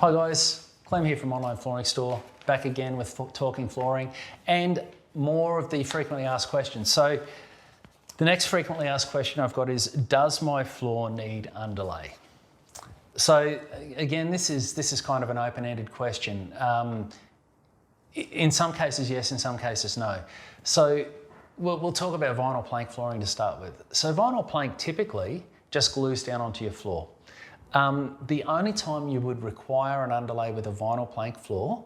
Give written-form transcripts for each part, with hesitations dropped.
Hi guys, Clem here from Online Flooring Store, back again with Talkin Flooring and more of the frequently asked questions. So the next frequently asked question I've got is, does my floor need underlay? So again, this is kind of an open-ended question. In some cases, yes, in some cases, no. So we'll talk about vinyl plank flooring to start with. So vinyl plank typically just glues down onto your floor. The only time you would require an underlay with a vinyl plank floor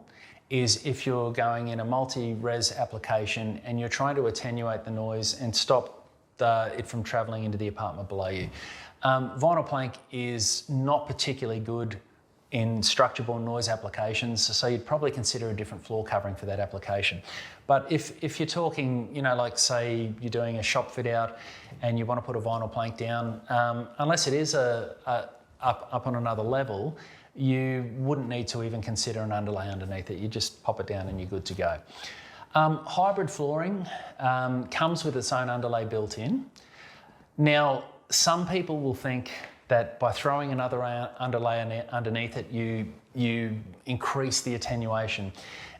is if you're going in a multi-res application and you're trying to attenuate the noise and stop it from travelling into the apartment below you. Vinyl plank is not particularly good in structure-borne noise applications, so you'd probably consider a different floor covering for that application. But if you're talking, you know, like say you're doing a shop fit out and you want to put a vinyl plank down, unless it is up on another level, you wouldn't need to even consider an underlay underneath it. You just pop it down and you're good to go. Hybrid flooring comes with its own underlay built in. Now, some people will think that by throwing another underlay underneath it, you increase the attenuation.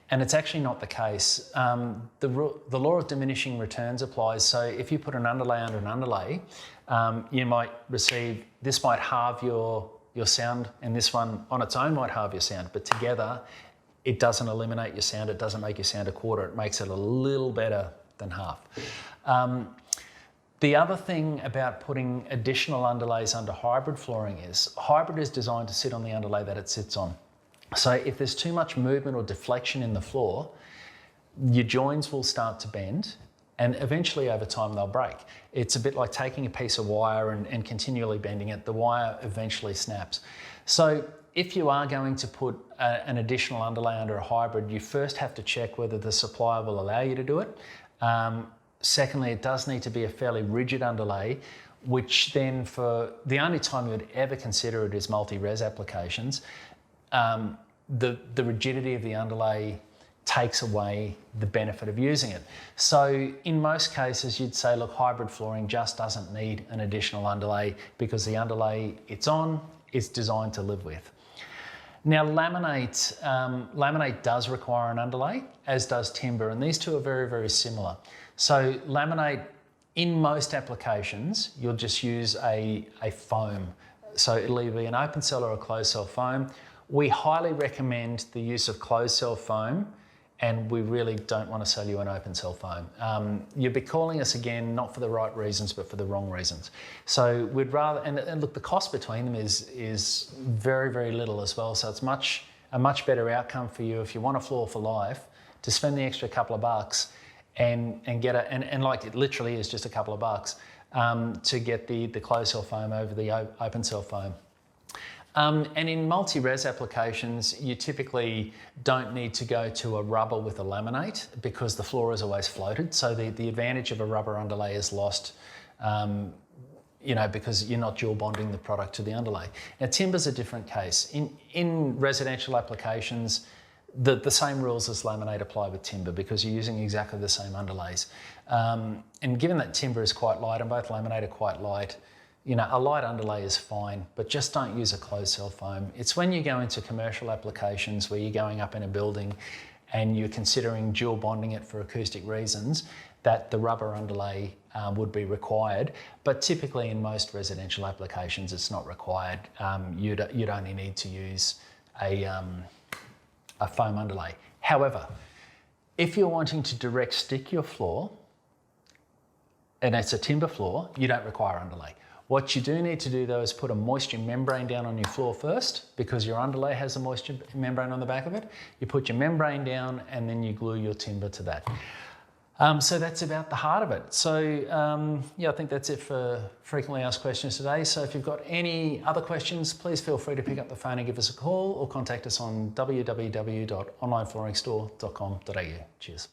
And it's actually not the case. The law of diminishing returns applies. So if you put an underlay under an underlay, you might receive, this might halve your sound, and this one on its own might halve your sound, but together it doesn't eliminate your sound, it doesn't make your sound a quarter, it makes it a little better than half. The other thing about putting additional underlays under hybrid flooring is, hybrid is designed to sit on the underlay that it sits on. So if there's too much movement or deflection in the floor, your joins will start to bend and eventually over time they'll break. It's a bit like taking a piece of wire and continually bending it. The wire eventually snaps. So if you are going to put an additional underlay under a hybrid, you first have to check whether the supplier will allow you to do it. Secondly, it does need to be a fairly rigid underlay, which then for the only time you would ever consider it is multi-res applications. The rigidity of the underlay takes away the benefit of using it. So in most cases, you'd say, look, hybrid flooring just doesn't need an additional underlay because the underlay it's on is designed to live with. Now, laminate does require an underlay, as does timber, and these two are very, very similar. So laminate, in most applications, you'll just use a foam. So it'll either be an open cell or a closed cell foam. We highly recommend the use of closed cell foam, and we really don't want to sell you an open cell foam. You'll be calling us again, not for the right reasons, but for the wrong reasons. So we'd rather, and look, the cost between them is very, very little as well. So it's a much better outcome for you if you want a floor for life to spend the extra couple of bucks and get and like it literally is just a couple of bucks to get the closed cell foam over the open cell foam. And in multi-res applications, you typically don't need to go to a rubber with a laminate because the floor is always floated. So the advantage of a rubber underlay is lost, you know, because you're not dual bonding the product to the underlay. Now, timber's a different case. In residential applications, the same rules as laminate apply with timber because you're using exactly the same underlays. And given that timber is quite light and both laminate are quite light, you know, a light underlay is fine, but just don't use a closed cell foam. It's when you go into commercial applications where you're going up in a building and you're considering dual bonding it for acoustic reasons that the rubber underlay would be required. But typically in most residential applications, it's not required. You'd only need to use a foam underlay. However, if you're wanting to direct stick your floor, and it's a timber floor, you don't require underlay. What you do need to do though is put a moisture membrane down on your floor first because your underlay has a moisture membrane on the back of it. You put your membrane down and then you glue your timber to that. So that's about the heart of it. So yeah, I think that's it for frequently asked questions today. So if you've got any other questions, please feel free to pick up the phone and give us a call or contact us on www.onlineflooringstore.com.au. Cheers.